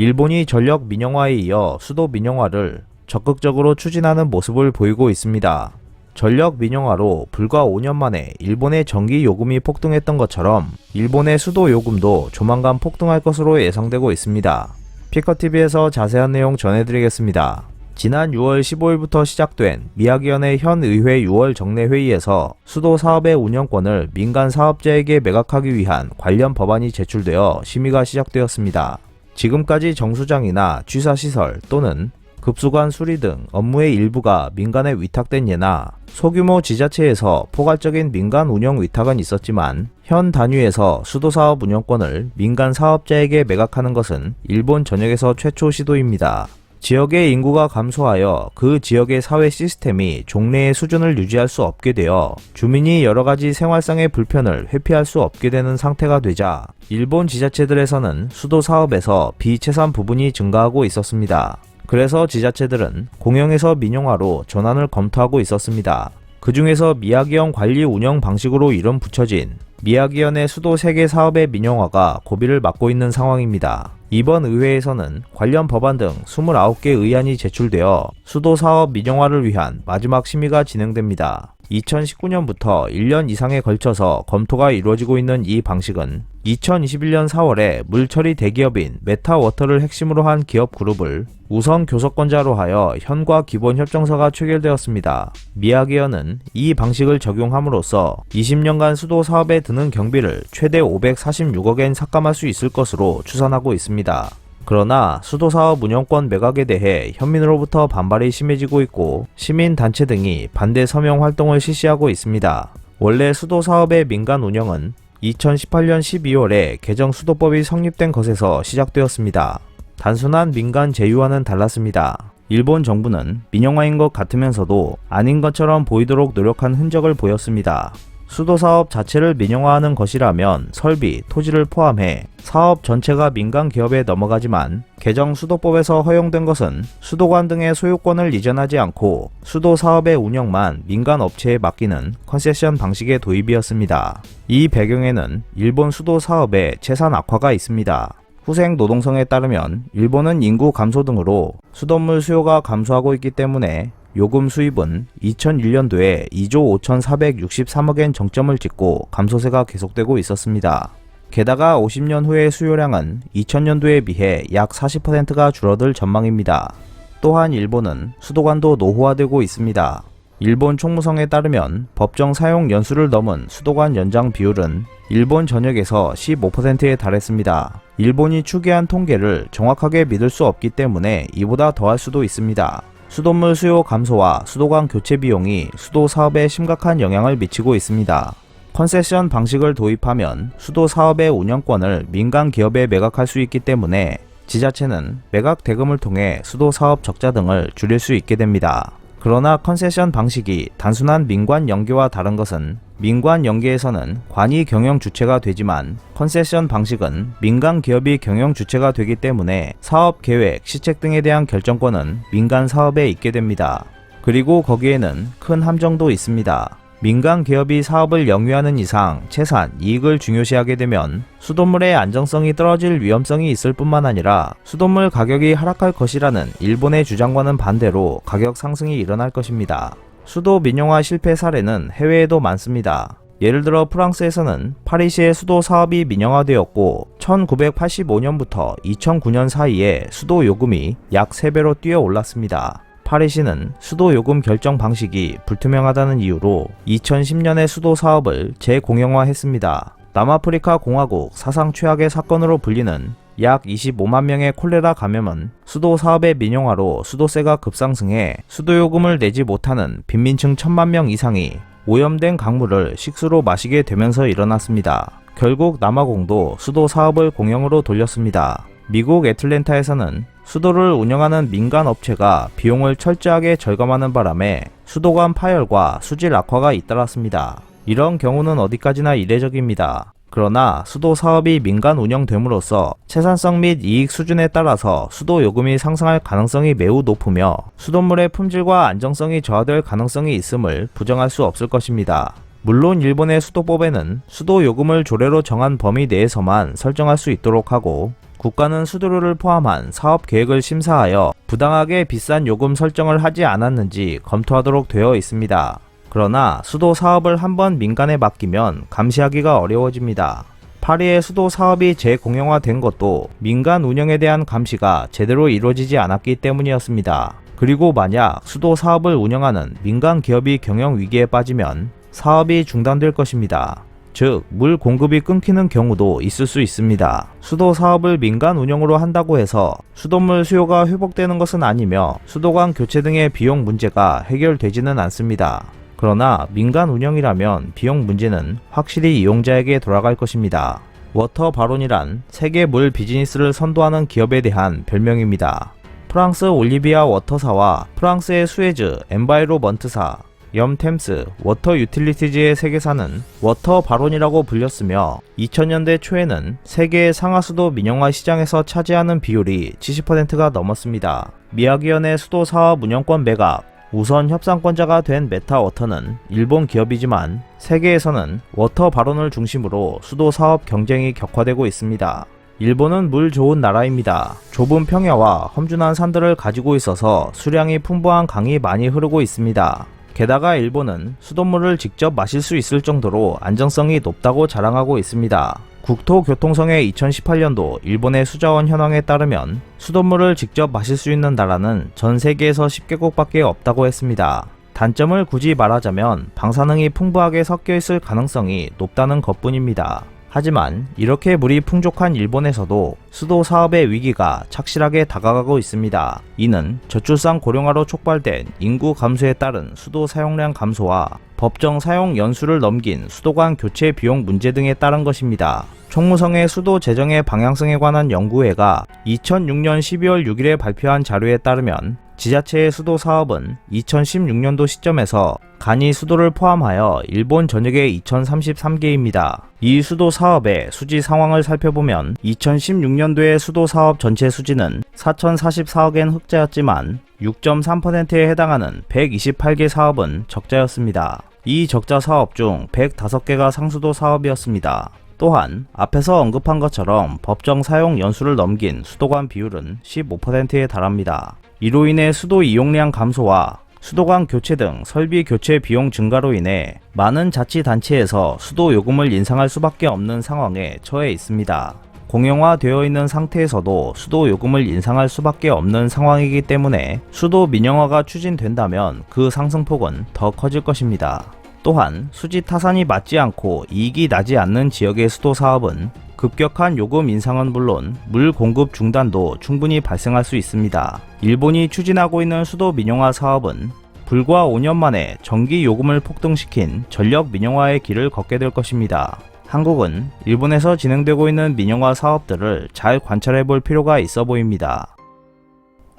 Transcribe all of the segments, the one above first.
일본이 전력 민영화에 이어 수도 민영화를 적극적으로 추진하는 모습을 보이고 있습니다. 전력 민영화로 불과 5년 만에 일본의 전기 요금이 폭등했던 것처럼 일본의 수도 요금도 조만간 폭등할 것으로 예상되고 있습니다. 피커TV에서 자세한 내용 전해드리겠습니다. 지난 6월 15일부터 시작된 미야기현의 현의회 6월 정례회의에서 수도 사업의 운영권을 민간 사업자에게 매각하기 위한 관련 법안이 제출되어 심의가 시작되었습니다. 지금까지 정수장이나 취사시설 또는 급수관 수리 등 업무의 일부가 민간에 위탁된 예나 소규모 지자체에서 포괄적인 민간 운영 위탁은 있었지만 현 단위에서 수도사업 운영권을 민간 사업자에게 매각하는 것은 일본 전역에서 최초 시도입니다. 지역의 인구가 감소하여 그 지역의 사회 시스템이 종래의 수준을 유지할 수 없게 되어 주민이 여러가지 생활상의 불편을 회피할 수 없게 되는 상태가 되자 일본 지자체들에서는 수도 사업에서 비채산 부분이 증가하고 있었습니다. 그래서 지자체들은 공영에서 민영화로 전환을 검토하고 있었습니다. 그 중에서 미야기현 관리 운영 방식으로 이름 붙여진 미야기현의 수도 3개 사업의 민영화가 고비를 맞고 있는 상황입니다. 이번 의회에서는 관련 법안 등 29개 의안이 제출되어 수도 사업 민영화를 위한 마지막 심의가 진행됩니다. 2019년부터 1년 이상에 걸쳐서 검토가 이루어지고 있는 이 방식은 2021년 4월에 물처리 대기업인 메타워터를 핵심으로 한 기업 그룹을 우선 교섭권자로 하여 현과 기본협정서가 체결되었습니다. 미야기현은 이 방식을 적용함으로써 20년간 수도 사업에 드는 경비를 최대 546억엔 삭감할 수 있을 것으로 추산하고 있습니다. 그러나 수도사업 운영권 매각에 대해 현민으로부터 반발이 심해지고 있고 시민단체 등이 반대 서명 활동을 실시하고 있습니다. 원래 수도사업의 민간 운영은 2018년 12월에 개정 수도법이 성립된 것에서 시작되었습니다. 단순한 민간 제휴와는 달랐습니다. 일본 정부는 민영화인 것 같으면서도 아닌 것처럼 보이도록 노력한 흔적을 보였습니다. 수도사업 자체를 민영화하는 것이라면 설비, 토지를 포함해 사업 전체가 민간 기업에 넘어가지만 개정 수도법에서 허용된 것은 수도관 등의 소유권을 이전하지 않고 수도사업의 운영만 민간 업체에 맡기는 컨세션 방식의 도입이었습니다. 이 배경에는 일본 수도사업의 재산 악화가 있습니다. 후생 노동성에 따르면 일본은 인구 감소 등으로 수돗물 수요가 감소하고 있기 때문에 요금 수입은 2001년도에 2조 5,463억엔 정점을 찍고 감소세가 계속되고 있었습니다. 게다가 50년 후의 수요량은 2000년도에 비해 약 40%가 줄어들 전망입니다. 또한 일본은 수도관도 노후화되고 있습니다. 일본 총무성에 따르면 법정 사용 연수를 넘은 수도관 연장 비율은 일본 전역에서 15%에 달했습니다. 일본이 추계한 통계를 정확하게 믿을 수 없기 때문에 이보다 더할 수도 있습니다. 수돗물 수요 감소와 수도관 교체 비용이 수도 사업에 심각한 영향을 미치고 있습니다. 컨세션 방식을 도입하면 수도 사업의 운영권을 민간 기업에 매각할 수 있기 때문에 지자체는 매각 대금을 통해 수도 사업 적자 등을 줄일 수 있게 됩니다. 그러나 컨세션 방식이 단순한 민관 연계와 다른 것은 민관 연계에서는 관이 경영 주체가 되지만 컨세션 방식은 민간 기업이 경영 주체가 되기 때문에 사업 계획, 시책 등에 대한 결정권은 민간 사업에 있게 됩니다. 그리고 거기에는 큰 함정도 있습니다. 민간 기업이 사업을 영위하는 이상 채산, 이익을 중요시하게 되면 수돗물의 안정성이 떨어질 위험성이 있을 뿐만 아니라 수돗물 가격이 하락할 것이라는 일본의 주장과는 반대로 가격 상승이 일어날 것입니다. 수도 민영화 실패 사례는 해외에도 많습니다. 예를 들어 프랑스에서는 파리시의 수도 사업이 민영화되었고 1985년부터 2009년 사이에 수도 요금이 약 3배로 뛰어 올랐습니다. 파리시는 수도 요금 결정 방식이 불투명하다는 이유로 2010년에 수도 사업을 재공영화했습니다. 남아프리카 공화국 사상 최악의 사건으로 불리는 약 25만 명의 콜레라 감염은 수도 사업의 민영화로 수도세가 급상승해 수도 요금을 내지 못하는 빈민층 1000만 명 이상이 오염된 강물을 식수로 마시게 되면서 일어났습니다. 결국 남아공도 수도 사업을 공영으로 돌렸습니다. 미국 애틀랜타에서는 수도를 운영하는 민간 업체가 비용을 철저하게 절감하는 바람에 수도관 파열과 수질 악화가 잇따랐습니다. 이런 경우는 어디까지나 이례적입니다. 그러나 수도 사업이 민간 운영됨으로써 채산성 및 이익 수준에 따라서 수도 요금이 상승할 가능성이 매우 높으며 수돗물의 품질과 안정성이 저하될 가능성이 있음을 부정할 수 없을 것입니다. 물론 일본의 수도법에는 수도 요금을 조례로 정한 범위 내에서만 설정할 수 있도록 하고 국가는 수도료를 포함한 사업 계획을 심사하여 부당하게 비싼 요금 설정을 하지 않았는지 검토하도록 되어 있습니다. 그러나 수도 사업을 한번 민간에 맡기면 감시하기가 어려워집니다. 파리의 수도 사업이 재공영화된 것도 민간 운영에 대한 감시가 제대로 이루어지지 않았기 때문이었습니다. 그리고 만약 수도 사업을 운영하는 민간 기업이 경영 위기에 빠지면 사업이 중단될 것입니다. 즉, 물 공급이 끊기는 경우도 있을 수 있습니다. 수도 사업을 민간 운영으로 한다고 해서 수돗물 수요가 회복되는 것은 아니며 수도관 교체 등의 비용 문제가 해결되지는 않습니다. 그러나 민간 운영이라면 비용 문제는 확실히 이용자에게 돌아갈 것입니다. 워터 바론이란 세계 물 비즈니스를 선도하는 기업에 대한 별명입니다. 프랑스 올리비아 워터사와 프랑스의 수에즈 엔바이로먼트사, 템스 워터 유틸리티즈의 세 개사는 워터 바론이라고 불렸으며 2000년대 초에는 세계의 상하수도 민영화 시장에서 차지하는 비율이 70%가 넘었습니다. 미야기현의 수도 사업 운영권 매각, 우선 협상권자가 된 메타워터는 일본 기업이지만 세계에서는 워터 바론을 중심으로 수도 사업 경쟁이 격화되고 있습니다. 일본은 물 좋은 나라입니다. 좁은 평야와 험준한 산들을 가지고 있어서 수량이 풍부한 강이 많이 흐르고 있습니다. 게다가 일본은 수돗물을 직접 마실 수 있을 정도로 안정성이 높다고 자랑하고 있습니다. 국토교통성의 2018년도 일본의 수자원 현황에 따르면 수돗물을 직접 마실 수 있는 나라는 전 세계에서 10개국밖에 없다고 했습니다. 단점을 굳이 말하자면 방사능이 풍부하게 섞여 있을 가능성이 높다는 것뿐입니다. 하지만 이렇게 물이 풍족한 일본에서도 수도 사업의 위기가 착실하게 다가가고 있습니다. 이는 저출산 고령화로 촉발된 인구 감소에 따른 수도 사용량 감소와 법정 사용 연수를 넘긴 수도관 교체 비용 문제 등에 따른 것입니다. 총무성의 수도 재정의 방향성에 관한 연구회가 2006년 12월 6일에 발표한 자료에 따르면 지자체의 수도 사업은 2016년도 시점에서 간이 수도를 포함하여 일본 전역에 2033개입니다. 이 수도 사업의 수지 상황을 살펴보면 2016년도의 수도 사업 전체 수지는 4044억엔 흑자였지만 6.3%에 해당하는 128개 사업은 적자였습니다. 이 적자 사업 중 105개가 상수도 사업이었습니다. 또한 앞에서 언급한 것처럼 법정 사용 연수를 넘긴 수도관 비율은 15%에 달합니다. 이로 인해 수도 이용량 감소와 수도관 교체 등 설비 교체 비용 증가로 인해 많은 자치단체에서 수도 요금을 인상할 수밖에 없는 상황에 처해 있습니다. 공영화되어 있는 상태에서도 수도 요금을 인상할 수밖에 없는 상황이기 때문에 수도 민영화가 추진된다면 그 상승폭은 더 커질 것입니다. 또한 수지 타산이 맞지 않고 이익이 나지 않는 지역의 수도 사업은 급격한 요금 인상은 물론 물 공급 중단도 충분히 발생할 수 있습니다. 일본이 추진하고 있는 수도 민영화 사업은 불과 5년 만에 전기 요금을 폭등시킨 전력 민영화의 길을 걷게 될 것입니다. 한국은 일본에서 진행되고 있는 민영화 사업들을 잘 관찰해 볼 필요가 있어 보입니다.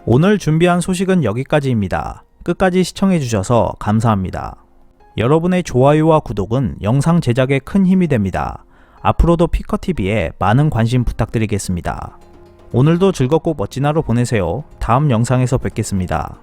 오늘 준비한 소식은 여기까지입니다. 끝까지 시청해 주셔서 감사합니다. 여러분의 좋아요와 구독은 영상 제작에 큰 힘이 됩니다. 앞으로도 피커TV에 많은 관심 부탁드리겠습니다. 오늘도 즐겁고 멋진 하루 보내세요. 다음 영상에서 뵙겠습니다.